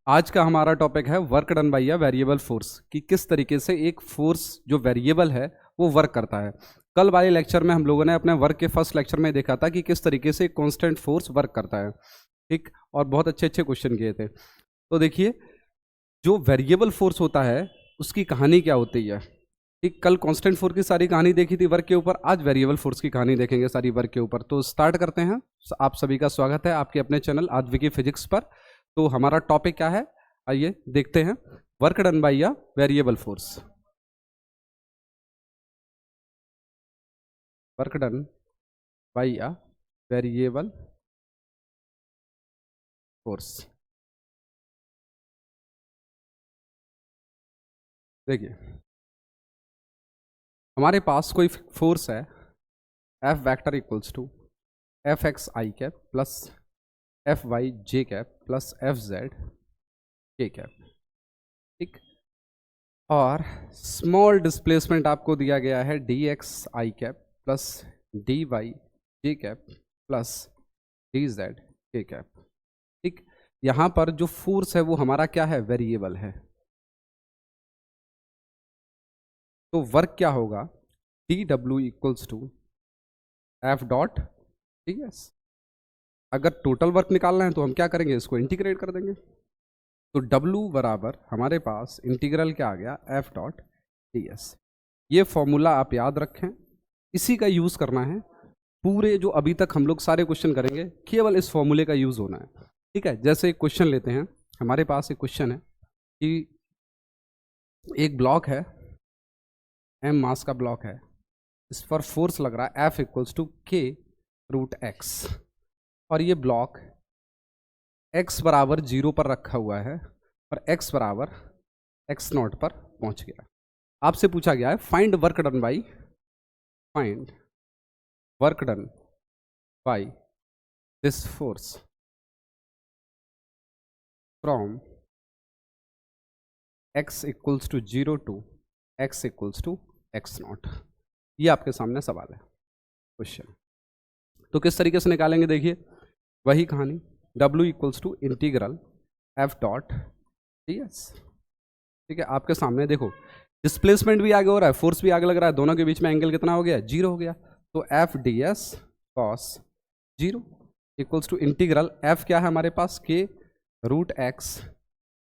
आज का हमारा टॉपिक है work done by a variable force, कि किस तरीके से एक फोर्स जो वेरिएबल है वो वर्क करता है। कल वाले लेक्चर में हम लोगों ने अपने वर्क के फर्स्ट लेक्चर में देखा था कि किस तरीके से एक कांस्टेंट फोर्स वर्क करता है, ठीक। और बहुत अच्छे अच्छे क्वेश्चन किए थे। तो देखिए, जो वेरिएबल फोर्स होता है उसकी कहानी क्या होती है, ठीक। कल कांस्टेंट फोर्स की सारी कहानी देखी थी वर्क के ऊपर, आज वेरिएबल फोर्स की कहानी देखेंगे सारी वर्क के ऊपर। तो स्टार्ट करते हैं। आप सभी का स्वागत है आपके अपने चैनल आद्विकी फिजिक्स पर। तो हमारा टॉपिक क्या है, आइए देखते हैं। Work done by a variable force. Work done by a variable force. देखिए, हमारे पास कोई फोर्स है, F vector equals to F X I cap plus F Y J cap plus F Z K cap, ठीक। और small displacement आपको दिया गया है D X I cap plus D Y J cap plus D Z K cap, ठीक। यहां पर जो फोर्स है वो हमारा क्या है, वेरिएबल है। तो वर्क क्या होगा, T W equals to F dot, ठीक है। अगर टोटल वर्क निकालना है तो हम क्या करेंगे, इसको इंटीग्रेट कर देंगे। तो W बराबर हमारे पास इंटीग्रल क्या आ गया, एफ डॉट डी एस। ये फॉर्मूला आप याद रखें, इसी का यूज करना है। पूरे जो अभी तक हम लोग सारे क्वेश्चन करेंगे केवल इस फॉर्मूले का यूज होना है, ठीक है। जैसे एक क्वेश्चन लेते हैं, हमारे पास एक क्वेश्चन है कि एक ब्लॉक है, एम मास का ब्लॉक है, इस पर फोर्स लग रहा है एफ इक्वल्स टू के रूट एक्स, और ये ब्लॉक x बराबर 0 पर रखा हुआ है और x बराबर x नॉट पर पहुंच गया। आपसे पूछा गया है find work done by this force from x equals to 0 to x equals to x not. ये आपके सामने सवाल है, क्वेश्चन। तो किस तरीके से निकालेंगे, देखिए वही कहानी, w equals to integral f dot D S, ठीक है। आपके सामने देखो, डिस्प्लेसमेंट भी आगे हो रहा है, फोर्स भी आगे लग रहा है, दोनों के बीच में एंगल कितना हो गया, 0 हो गया। तो F D S cos 0 equals to integral F क्या है हमारे पास, के रूट एक्स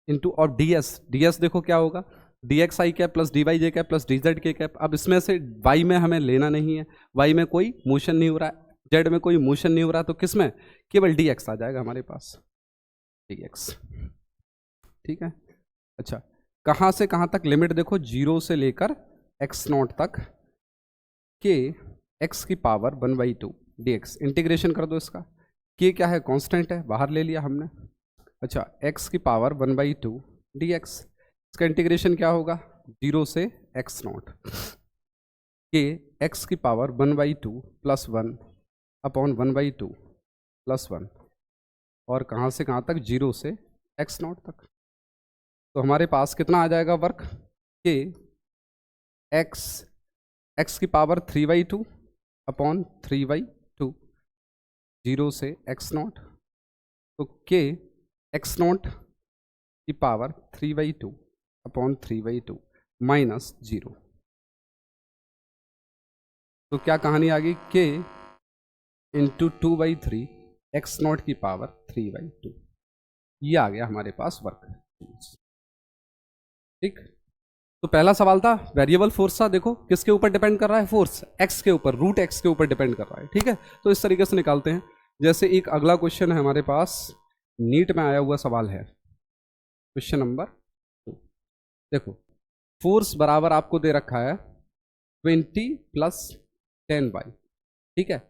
इंटू, और डी एस देखो क्या होगा, D X I cap plus D Y J cap plus D Z K cap. अब इसमें से वाई में हमें लेना नहीं है, वाई में कोई मोशन नहीं हो रहा है, जेड में कोई मोशन नहीं हो रहा, तो किस में केवल डी एक्स आ जाएगा हमारे पास, डी एक्स, ठीक है। अच्छा, कहाँ से कहाँ तक लिमिट देखो, 0 से लेकर x नॉट तक के x की पावर 1/2 dx। इंटीग्रेशन कर दो इसका, k क्या है, कांस्टेंट है, बाहर ले लिया हमने। अच्छा, x की पावर 1/2 dx, इसका इंटीग्रेशन क्या होगा, 0 से x नॉट के x की पावर 1/2 प्लस 1 अपॉन 1/2 प्लस 1, और कहाँ से कहाँ तक, 0 से x नॉट तक। तो हमारे पास कितना आ जाएगा वर्क, के एक्स की पावर 3/2 अपॉन 3/2, 0 से x नॉट, तो के एक्स नॉट की पावर 3/2 अपॉन 3/2 माइनस 0। तो क्या कहानी आ गई, के इंटू 2/3 एक्स नॉट की पावर 3/2। ये आ गया हमारे पास वर्क, ठीक। तो पहला सवाल था वेरिएबल फोर्स था, देखो किसके ऊपर डिपेंड कर रहा है, फोर्स एक्स के ऊपर, रूट एक्स के ऊपर डिपेंड कर रहा है, ठीक है। तो इस तरीके से निकालते हैं। जैसे एक अगला क्वेश्चन है हमारे पास, नीट में आया हुआ सवाल है, क्वेश्चन नंबर 2। देखो, फोर्स बराबर आपको दे रखा है 20 प्लस 10y, ठीक है।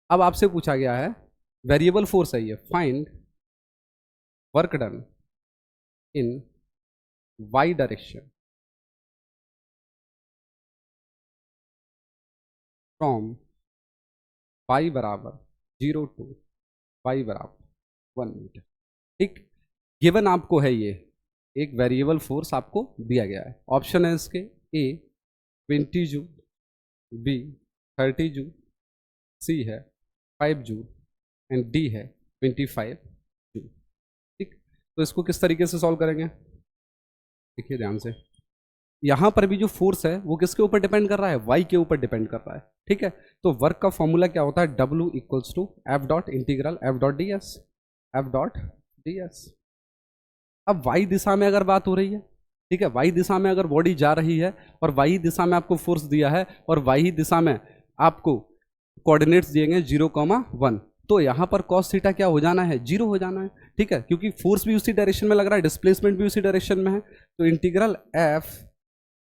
अब आपसे पूछा गया है, वेरिएबल फोर्स है ये, find work done in y direction from y बराबर 0 टू y बराबर 1 मीटर, ठीक। गिवन आपको है ये, एक वेरिएबल फोर्स आपको दिया गया है। ऑप्शन है इसके, ए 20 जूल, बी 30 जूल, सी है 5 जूल एंड डी है 25 जूल, ठीक। तो इसको किस तरीके से सॉल्व करेंगे, देखिए ध्यान से, यहाँ पर भी जो फोर्स है वो किसके ऊपर डिपेंड कर रहा है, वाई के ऊपर डिपेंड कर रहा है, ठीक है। तो वर्क का फॉर्मूला क्या होता है, W equals to F dot integral F dot D S, F dot D S. अब वाई दिशा में अगर बात हो रही है, ठीक है, वाई दिशा में अगर बॉडी जा रही है और वाई दिशा में आपको फोर्स दिया है और वाई दिशा में आपको कोऑर्डिनेट्स दिए गए 0,1, तो यहाँ पर कॉस थीटा क्या हो जाना है, 0 हो जाना है, ठीक है, क्योंकि फोर्स भी उसी डायरेक्शन में लग रहा है, डिस्प्लेसमेंट भी उसी डायरेक्शन में है। तो integral F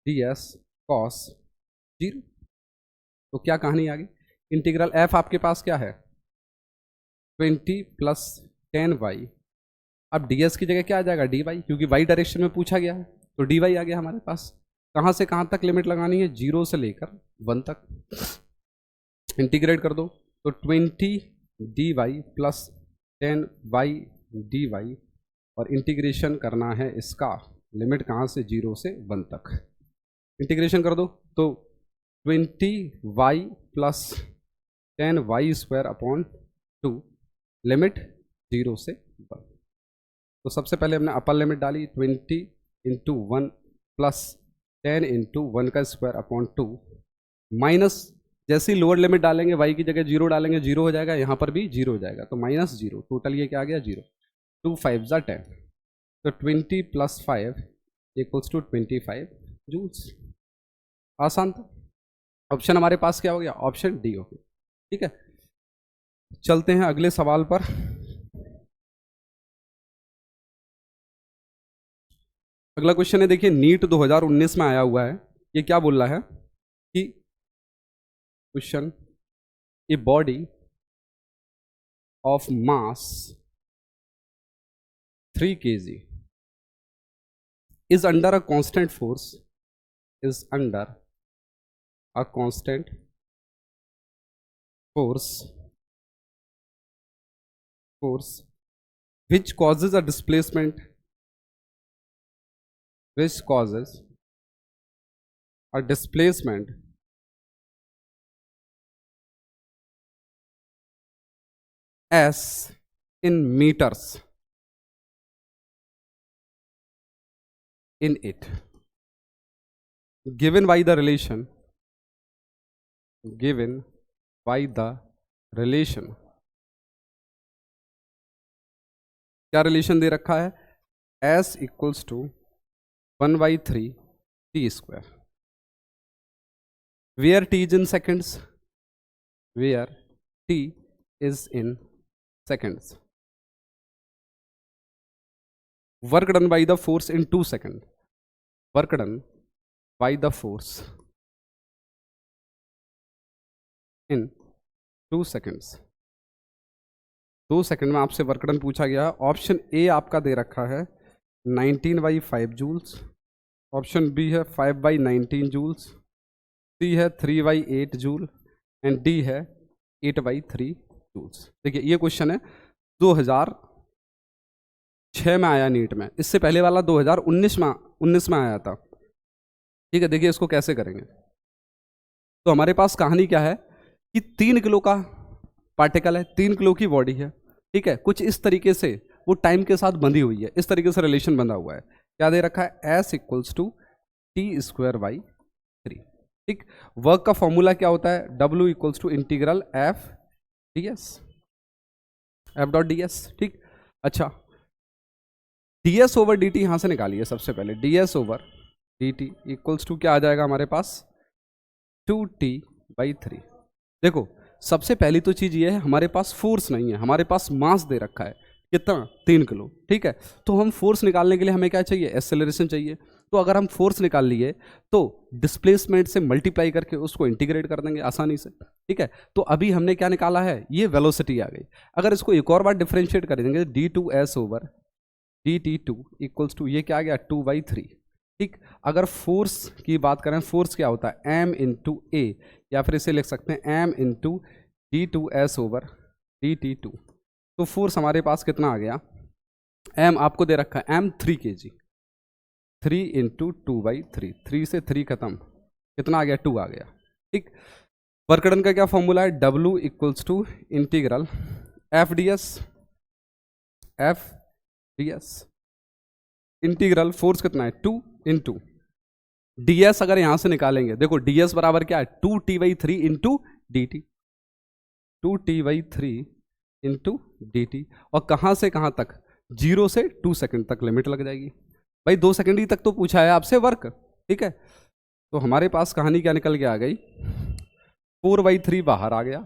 D S cos 0। तो क्या कहानी आ गई, इंटीग्रल एफ आपके पास क्या है 20 प्लस 10y, अब ds की जगह क्या आ जाएगा dy, क्योंकि y डायरेक्शन में पूछा गया है, तो dy आ गया हमारे पास। कहाँ से कहाँ तक लिमिट लगानी है, 0 से लेकर 1 तक, इंटीग्रेट कर दो तो 20 dy प्लस 10y dy, और इंटीग्रेशन करना है इसका लिमिट कहाँ से, 0 से 1 तक, इंटीग्रेशन कर दो तो 20y plus 10y square upon 2, limit 0 से 1। तो सबसे पहले हमने अपर लिमिट डाली 20 इंटू 1 प्लस 10 इंटू 1 का स्क्वायर अपॉन 2, माइनस जैसे ही लोअर लिमिट डालेंगे y की जगह 0 डालेंगे 0 हो जाएगा, यहाँ पर भी 0 हो जाएगा, तो माइनस 0, टोटल ये क्या आ गया 0, 2 5 ज़ा 10, तो 20 प्लस 5 इक्वल्स टू 25 जूल्स। आसान था। ऑप्शन हमारे पास क्या हो गया, ऑप्शन डी हो गया, ठीक है। चलते हैं अगले सवाल पर। अगला क्वेश्चन है, देखिए नीट 2019 में आया हुआ है, ये क्या बोल रहा है कि question, a body of mass 3 kg is under a constant force, is under a constant force which causes a displacement, which causes a displacement s in meters in it, given by the relation, given by the relation, क्या relation दे रखा है, s equals to 1/3 t square, where t is in seconds, where t is in seconds, work done by the force in 2 seconds, work done by the force in 2 seconds, 2 second में आपसे work done पूछा गया। Option A आपका दे रखा है 19/5 joules, option B है 5/19 joules, सी है 3/8 joule and D है 8/3 जूल्स। देखिए ये क्वेश्चन है 2006 में आया नीट में, इससे पहले वाला 2019 में आया था, ठीक है। देखिए इसको कैसे करेंगे, तो हमारे पास कहानी क्या है कि 3 किलो का पार्टिकल है, 3 किलो की बॉडी है, ठीक है, कुछ इस तरीके से वो टाइम के साथ बंधी हुई है, इस तरीके से रिलेशन बंधा हुआ है, क्या दे रखा है, s इक्वल्स टू t²/3, ठीक। वर्क का फॉर्मूला क्या होता है, W equals to integral F D S, F dot D S, ठीक। अच्छा ds ओवर dt यहां से निकालिए सबसे पहले, ds over dt equals to क्या आ जाएगा हमारे पास 2t/3। देखो सबसे पहली तो चीज ये है, हमारे पास फोर्स नहीं है, हमारे पास मास दे रखा है, कितना 3 किलो, ठीक है। तो हम फोर्स निकालने के लिए हमें क्या चाहिए, एक्सेलरेशन चाहिए। तो अगर हम फोर्स निकाल लिए तो डिस्प्लेसमेंट से मल्टीप्लाई करके उसको इंटीग्रेट कर देंगे आसानी से, ठीक है। तो अभी हमने क्या निकाला है, ये वेलोसिटी आ गई। अगर इसको एक और बार डिफरेंशिएट करेंगे d2s over dt2 equals to ये क्या आ गया 2/3, ठीक। अगर फोर्स की बात करें, फोर्स क्या होता है m इंटू ए, या फिर इसे लिख सकते हैं m into d2s over dt2। तो फोर्स हमारे पास कितना आ गया, m आपको दे रखा है m 3 kg, 3 इंटू 2/3, 3 से 3 खत्म, कितना आ गया 2 आ गया, ठीक। वर्क डन का क्या फॉर्मूला है, W equals to integral F D S, F ds। Integral force कितना है 2 इंटू ds। अगर यहां से निकालेंगे देखो ds बराबर क्या है 2t/3 into D T, 2t/3 into D T. और कहां से कहां तक 0 से 2 सेकंड तक लिमिट लग जाएगी भाई, 2 सेकंड ही तक तो पूछा है आपसे वर्क, ठीक है। तो हमारे पास कहानी क्या निकल के आ गई 4/3 बाहर आ गया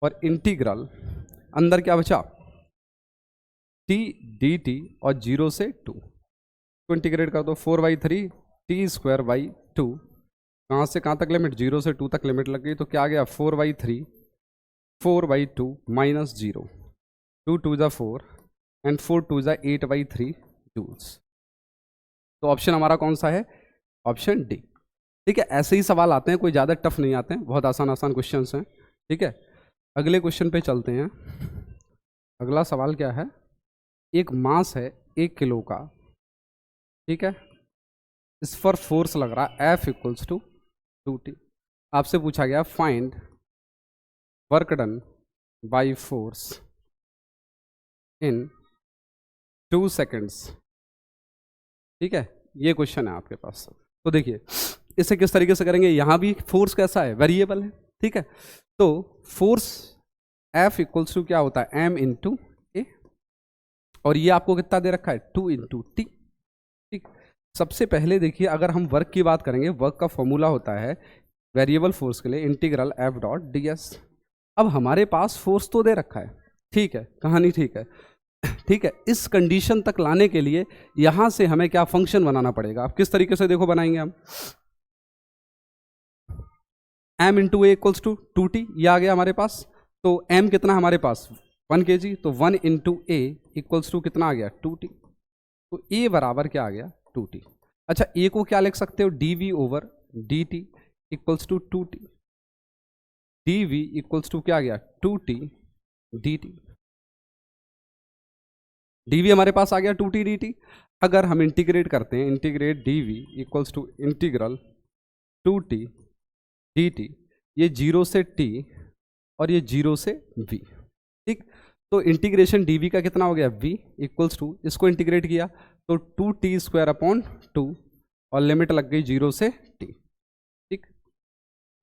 और इंटीग्रल अंदर क्या बचा t dt और 0 से 2 को इंटीग्रेट कर दो 4/3 t²/2। कहाँ से कहाँ तक लिमिट 0 से 2 तक लिमिट लग गई, तो क्या आ गया 4/2 माइनस 0, 2 2 ज़ा 4 एंड 4 2 ज़ा 8/3 जूल्स। तो ऑप्शन हमारा कौन सा है, ऑप्शन डी, ठीक है। ऐसे ही सवाल आते हैं, कोई ज़्यादा टफ नहीं आते हैं, बहुत आसान आसान क्वेश्चन हैं, ठीक है। अगले क्वेश्चन पे चलते हैं। अगला सवाल क्या है, एक मास है 1 किलो का, ठीक है। इस पर फोर्स लग रहा है F इक्वल्स टू 2t। आपसे पूछा गया find work done by force in 2 seconds, ठीक है। ये क्वेश्चन है आपके पास। तो देखिए इसे किस तरीके से करेंगे, यहां भी फोर्स कैसा है वेरिएबल है, ठीक है। तो फोर्स F इक्वल्स टू क्या होता है m इंटू ए, और ये आपको कितना दे रखा है 2 इंटू टी, ठीक। सबसे पहले देखिए अगर हम वर्क की बात करेंगे, वर्क का फॉर्मूला होता है वेरिएबल फोर्स के लिए integral F dot D S. अब हमारे पास फोर्स तो दे रखा है, ठीक है, कहानी ठीक है, ठीक है। इस कंडीशन तक लाने के लिए यहां से हमें क्या फंक्शन बनाना पड़ेगा। अब किस तरीके से देखो बनाएंगे हम, m into A equals to 2t, ये आ गया हमारे पास। तो m कितना हमारे पास 1 kg, तो 1 इंटू ए इक्वल्स टू कितना आ गया 2t। तो a बराबर क्या आ गया 2t। अच्छा a को क्या लिख सकते हो dv over dt equals to 2t, dv equals to क्या आ गया 2t dt, dv हमारे पास आ गया 2t dt। अगर हम इंटीग्रेट करते हैं integrate dv equals to integral 2t dt, ये 0 से t और ये 0 से v, ठीक। तो इंटीग्रेशन dv का कितना हो गया v इक्वल्स टू, इसको इंटीग्रेट किया तो 2t²/2 और लिमिट लग गई 0 से t, ठीक।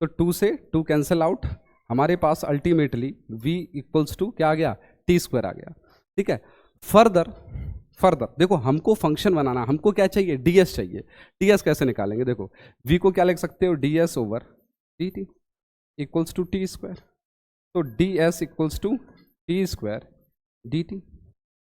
तो 2 से 2 कैंसिल आउट, हमारे पास अल्टीमेटली v इक्वल्स टू क्या आ गया t² आ गया, ठीक है। फर्दर देखो हमको फंक्शन बनाना, हमको क्या चाहिए ds चाहिए। ds कैसे निकालेंगे, देखो v को क्या लिख सकते हो ds over dt equals to t²। तो ds equals to t² dt,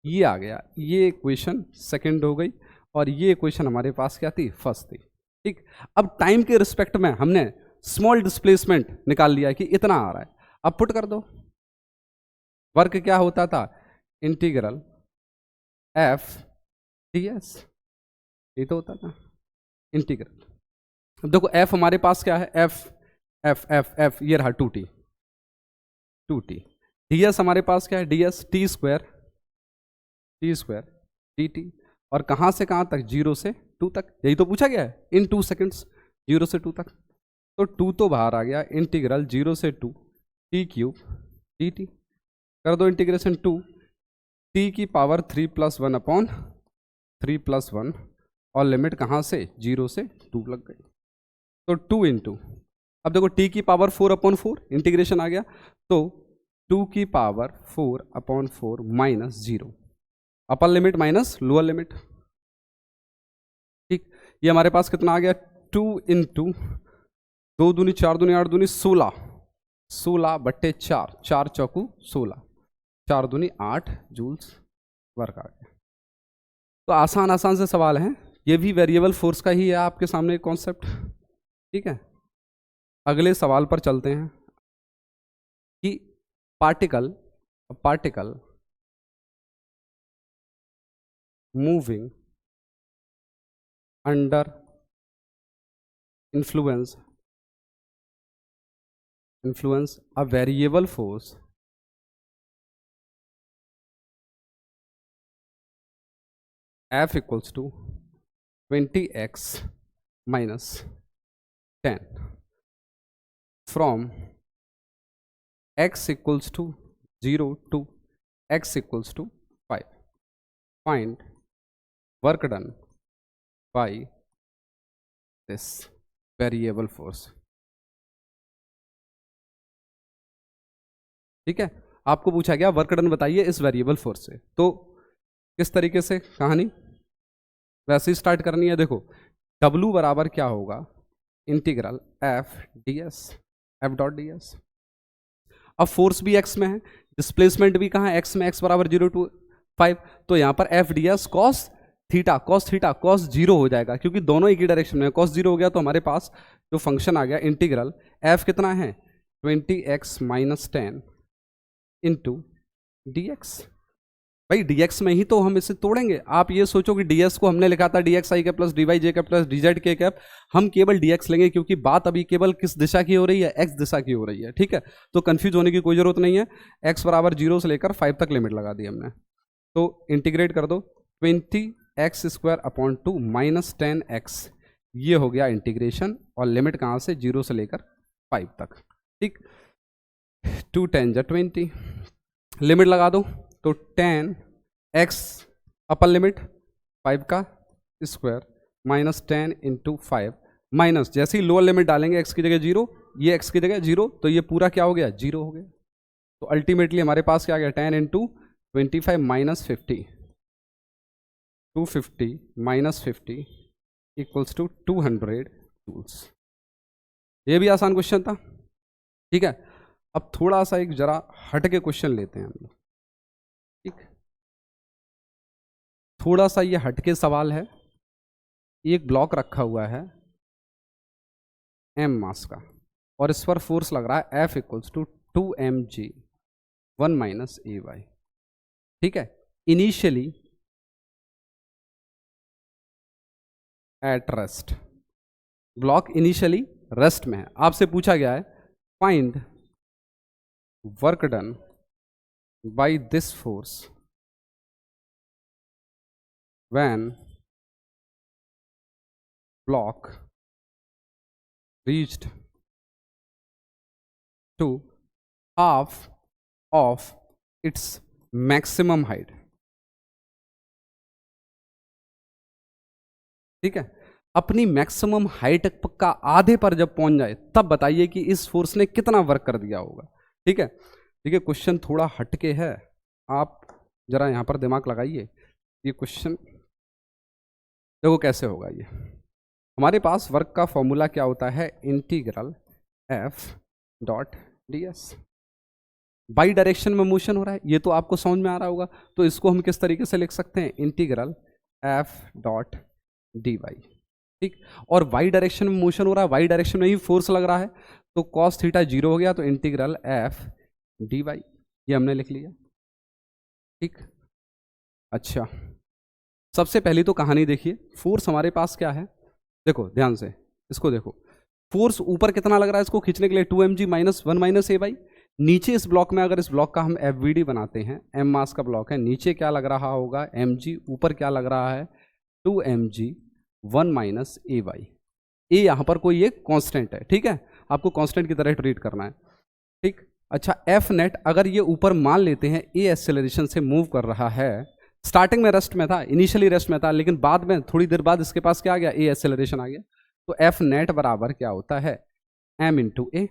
ये आ गया, ये इक्वेशन सेकंड हो गई और ये इक्वेशन हमारे पास क्या थी फर्स्ट थी, ठीक। अब टाइम के रिस्पेक्ट में हमने स्मॉल डिस्प्लेसमेंट निकाल लिया कि इतना आ रहा है। अब पुट कर दो, वर्क क्या होता था इंटीग्रल F ds, ये तो होता था इंटीग्रल। अब देखो F हमारे पास क्या है F ये रहा 2t ds हमारे पास क्या है ds t² dt, और कहां से कहां तक 0 से 2 तक, यही तो पूछा गया है इन 2 सेकेंड्स 0 से 2 तक। तो 2 तो बाहर आ गया, इंटीग्रल 0 से 2 t³ dt कर दो इंटीग्रेशन 2 t की पावर 3+1/3+1 और लिमिट कहाँ से 0 से 2 लग गई। तो 2 इंटू, अब देखो t की पावर 4/4 इंटीग्रेशन आ गया, तो 2 की power 4/4 minus 0, upper limit minus lower limit, ठीक। ये हमारे पास कितना आ गया 2 इंटू 2 दूनी 4 दूनी 8 दूनी 16/4, 4 चौकू 16, 4 दूनी 8 जूल्स वर्क आ गया। तो आसान आसान से सवाल हैं, ये भी वेरिएबल फोर्स का ही है आपके सामने कॉन्सेप्ट, ठीक है। अगले सवाल पर चलते हैं कि particle moving under influence a variable force F equals to 20x minus 10 from x equals to 0 to x equals to 5। Find work done by this variable force. ठीक है, आपको पूछा गया वर्क डन बताइए इस वेरिएबल फोर्स से, तो किस तरीके से कहानी वैसे ही स्टार्ट करनी है। देखो W बराबर क्या होगा, integral F D S, F dot D S. अब फोर्स भी x में है, डिस्प्लेसमेंट भी कहाँ है, x में, x बराबर 0 to 5, तो यहाँ पर F D S cos theta cos 0 हो जाएगा, क्योंकि दोनों एक ही डायरेक्शन में है। कॉस 0 हो गया तो हमारे पास जो फंक्शन आ गया इंटीग्रल f कितना है 20x minus 10 into D x. भाई dx में ही तो हम इसे तोड़ेंगे। आप ये सोचो कि ds को हमने लिखा था dx i cap plus dy j cap plus dz k cap, हम केवल dx लेंगे क्योंकि बात अभी केवल किस दिशा की हो रही है, x दिशा की हो रही है। ठीक है, तो कंफ्यूज होने की कोई जरूरत नहीं है। x बराबर 0 से लेकर 5 तक लिमिट लगा दी हमने, तो इंटीग्रेट कर दो 20x square upon 2 minus 10x, ये हो गया इंटीग्रेशन, और लिमिट कहाँ से 0 से लेकर 5 तक। ठीक, 2 10 20, लिमिट लगा दो तो 10x अपर लिमिट 5 का स्क्वायर माइनस 10 इंटू 5, माइनस जैसे ही लोअर लिमिट डालेंगे x की जगह 0, ये x की जगह 0, तो ये पूरा क्या हो गया 0 हो गया। तो अल्टीमेटली हमारे पास क्या आ गया 10 into 25 minus 50, 250 minus 50 equals to 200 joules. ये भी आसान क्वेश्चन था। ठीक है, अब थोड़ा सा एक जरा हट के क्वेश्चन लेते हैं हम लोग। ठीक, थोड़ा सा ये हटके सवाल है। एक ब्लॉक रखा हुआ है m मास का, और इस पर फोर्स लग रहा है F equals to 2mg 1 minus A Y. ठीक है, initially at rest, block initially rest में है। आपसे पूछा गया है find work done by this force when block reached to half of its maximum height। ठीक है, अपनी मैक्सिमम हाइट का आधे पर जब पहुंच जाए तब बताइए कि इस फोर्स ने कितना वर्क कर दिया होगा। ठीक है, देखिए क्वेश्चन थोड़ा हटके है, आप जरा यहां पर दिमाग लगाइए। ये क्वेश्चन देखो कैसे होगा। ये हमारे पास वर्क का फॉर्मूला क्या होता है, integral F dot D S. By direction में मोशन हो रहा है, ये तो आपको समझ में आ रहा होगा, तो इसको हम किस तरीके से लिख सकते हैं, integral F dot D Y. ठीक, और वाई डायरेक्शन में मोशन हो रहा है, वाई डायरेक्शन में ही फोर्स लग रहा है, तो कॉस थीटा 0 हो गया, तो इंटीग्रल एफ डी वाई, ये हमने लिख लिया। ठीक, अच्छा सबसे पहली तो कहानी देखिए, फोर्स हमारे पास क्या है, देखो ध्यान से इसको देखो। फोर्स ऊपर कितना लग रहा है इसको खींचने के लिए 2mg minus 1 minus A Y. नीचे इस ब्लॉक में अगर इस ब्लॉक का हम एफवीडी बनाते हैं, m मास का ब्लॉक है, नीचे क्या लग रहा होगा mg, ऊपर क्या लग रहा है 2mg 1 माइनस ए वाई। ए यहाँ पर कोई एक कांस्टेंट है। ठीक है, आपको कांस्टेंट की तरह ट्रीट करना है। ठीक, अच्छा एफ नेट अगर ये ऊपर मान लेते हैं ए एक्सेलरेशन से मूव कर रहा है, स्टार्टिंग में रेस्ट में था, इनिशियली रेस्ट में था, लेकिन बाद में थोड़ी देर बाद इसके पास क्या आ गया, ए एक्सेलरेशन आ गया, तो एफ नेट बराबर क्या होता है m into A,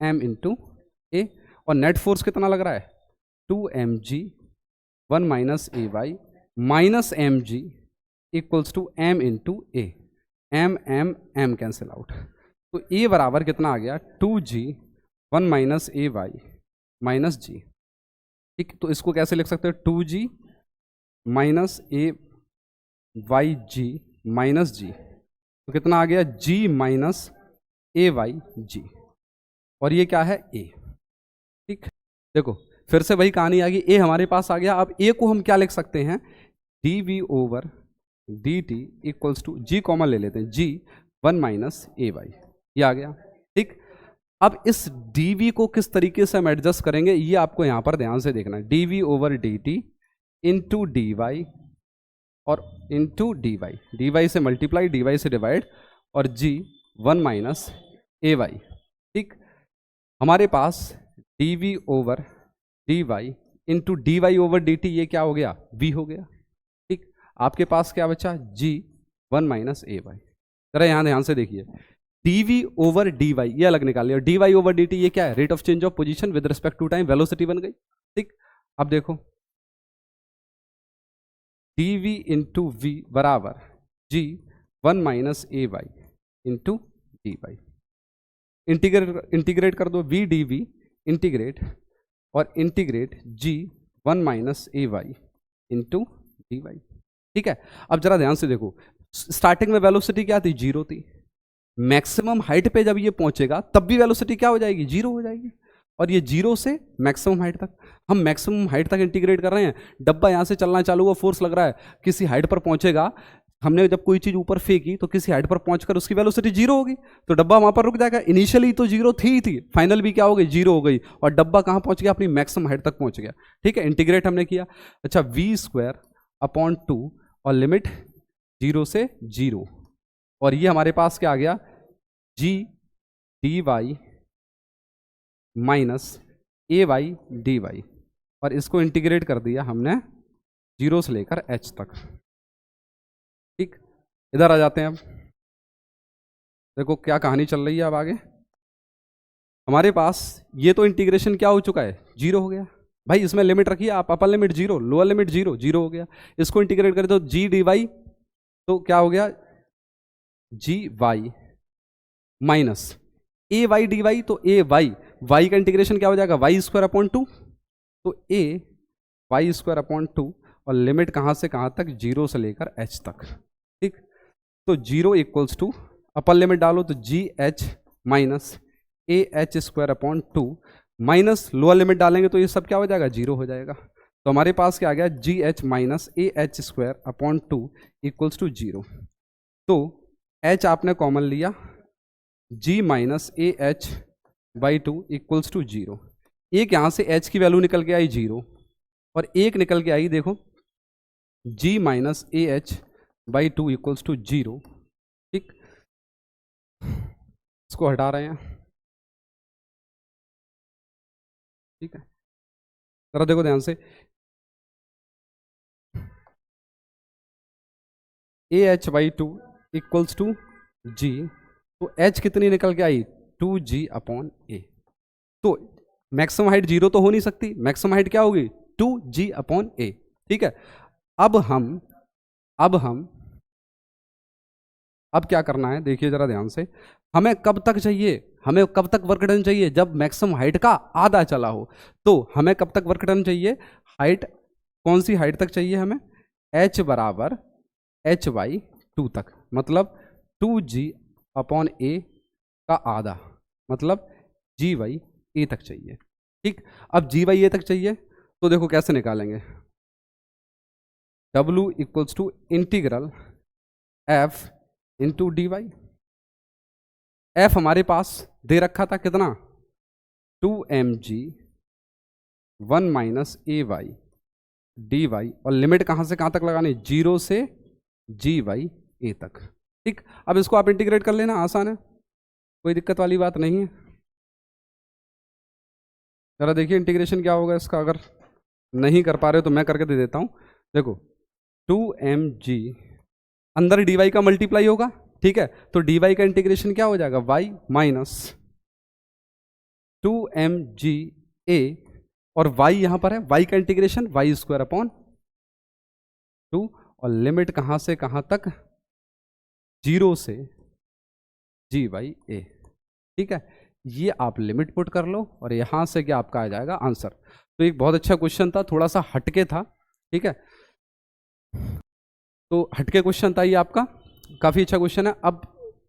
M into A, और नेट फोर्स कितना लग रहा है 2mg 1 minus A Y minus M G equals to M into A, M cancel out, तो ए बराबर कितना आ गया 2g 1 minus A Y minus G. ठीक, तो इसको कैसे लिख सकते हो 2g minus A Y G minus G, तो कितना आ गया g minus A Y G, और ये क्या है a। ठीक, देखो फिर से वही कहानी आ गई, a हमारे पास आ गया। अब a को हम क्या लिख सकते हैं, dv over dt equals to g common ले लेते हैं, g 1 माइनस ए वाई, ये आ गया। ठीक, अब इस dv को किस तरीके से हम एडजस्ट करेंगे, ये आपको यहां पर ध्यान से देखना है, dv over dt into D Y और into D Y, D Y से मल्टीप्लाई, डी वाई से डिवाइड, और g 1 माइनस ए वाई। ठीक, हमारे पास dv over dy into dy over dt, ये क्या हो गया v हो गया। आपके पास क्या बचा, G1 माइनस ए वाई। जरा यहाँ ध्यान से देखिए, dv ओवर dy ये अलग निकाल लिया, dy ओवर dt ये क्या है, rate of change of position with respect to time, velocity बन गई। ठीक, अब देखो dv इंटू v बराबर G1 minus A Y into dy। Integrate कर दो, v dv इंटीग्रेट और integrate G1 minus A Y into dy। ठीक है, अब जरा ध्यान से देखो, स्टार्टिंग में वेलोसिटी क्या थी, 0 थी। मैक्सिमम हाइट पे जब ये पहुंचेगा तब भी वेलोसिटी क्या हो जाएगी, 0 हो जाएगी। और ये 0 से मैक्सिमम हाइट तक, हम मैक्सिमम हाइट तक इंटीग्रेट कर रहे हैं। डब्बा यहाँ से चलना चालू हुआ, फोर्स लग रहा है, किसी हाइट पर पहुंचेगा। हमने जब कोई चीज ऊपर फेंकी तो किसी हाइट पर पहुंचकर उसकी वेलोसिटी 0 होगी, तो डब्बा वहां पर रुक जाएगा। इनिशियली तो 0 थी, फाइनल भी क्या हो गई, 0 हो गई, और डब्बा कहाँ पहुंच गया, अपनी मैक्सिमम हाइट तक पहुंच गया। ठीक है, इंटीग्रेट हमने किया। अच्छा, v²/2 और लिमिट 0 से 0, और ये हमारे पास क्या आ गया, G dy minus A Y D Y, और इसको इंटीग्रेट कर दिया हमने 0 से लेकर h तक। ठीक, इधर आ जाते हैं। अब देखो क्या कहानी चल रही है। अब आगे हमारे पास ये तो इंटीग्रेशन क्या हो चुका है, 0 हो गया। भाई इसमें लिमिट रखिए आप, अपर लिमिट 0, लोअर लिमिट 0, 0 हो गया। इसको इंटीग्रेट करें तो G dy तो क्या हो गया, G y minus A Y D Y, तो ए वाई का इंटीग्रेशन क्या हो जाएगा, y²/2, तो a y²/2, और लिमिट कहाँ से कहाँ तक, 0 से लेकर h तक। ठीक, तो 0 इक्वल्स टू अपर लिमिट डालो तो GH minus AH²/2 minus lower limit डालेंगे तो ये सब क्या हो जाएगा, 0 हो जाएगा। तो हमारे पास क्या आ गया, GH minus AH²/2 equals to 0। तो h आपने कॉमन लिया, G minus AH/2 equals to 0। एक यहाँ से h की वैल्यू निकल के आई 0, और एक निकल के आई देखो G minus AH/2 equals to 0। ठीक, इसको हटा रहे हैं। ठीक है, जरा देखो ध्यान से, AH/2 इक्वल्स टू G, तो h कितनी निकल के आई, 2G/a। तो मैक्सिमम हाइट 0 तो हो नहीं सकती, मैक्सिमम हाइट क्या होगी, 2G/a। ठीक है, अब क्या करना है, देखिए जरा ध्यान से, हमें कब तक चाहिए, हमें कब तक वर्क डन चाहिए, जब मैक्सिमम हाइट का आधा चला हो। तो हमें कब तक वर्क डन चाहिए, हाइट कौन सी हाइट तक चाहिए हमें, h बराबर h/2 तक, मतलब 2G/a का आधा, मतलब G/a तक चाहिए। ठीक, अब G/a तक चाहिए तो देखो कैसे निकालेंगे, W equals to integral F into D Y. F हमारे पास दे रखा था कितना, 2mg 1 minus A Y D Y, और लिमिट कहाँ से कहाँ तक लगानी, 0 से G/a तक। ठीक, अब इसको आप इंटीग्रेट कर लेना, आसान है, कोई दिक्कत वाली बात नहीं है। जरा देखिए इंटीग्रेशन क्या होगा इसका, अगर नहीं कर पा रहे हो तो मैं करके दे देता हूँ। देखो 2mg अंदर dy का मल्टीप्लाई होगा, ठीक है, तो dy का इंटीग्रेशन क्या हो जाएगा, y माइनस 2mga, और y यहां पर है, y का इंटीग्रेशन y²/2, और लिमिट कहां से कहां तक, 0 से G/a। ठीक है, ये आप लिमिट पुट कर लो और यहां से क्या आपका आ जाएगा आंसर। तो एक बहुत अच्छा क्वेश्चन था, थोड़ा सा हटके था। ठीक है, तो हटके क्वेश्चन था ये आपका, काफ़ी अच्छा क्वेश्चन है। अब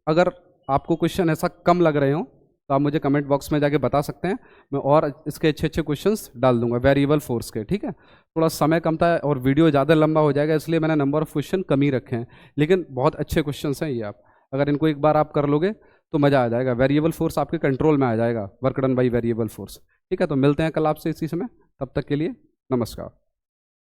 अगर आपको क्वेश्चन ऐसा कम लग रहे हो तो आप मुझे कमेंट बॉक्स में जाके बता सकते हैं, मैं और इसके अच्छे अच्छे क्वेश्चंस डाल दूंगा वेरिएबल फोर्स के। ठीक है, थोड़ा समय कम था और वीडियो ज़्यादा लंबा हो जाएगा, इसलिए मैंने नंबर ऑफ क्वेश्चन कम ही रखे हैं, लेकिन बहुत अच्छे क्वेश्चन हैं ये। आप अगर इनको एक बार आप कर लोगे तो मज़ा आ जाएगा, वेरिएबल फोर्स आपके कंट्रोल में आ जाएगा, work done by variable force. ठीक है, तो मिलते हैं कल आपसे इसी समय, तब तक के लिए नमस्कार।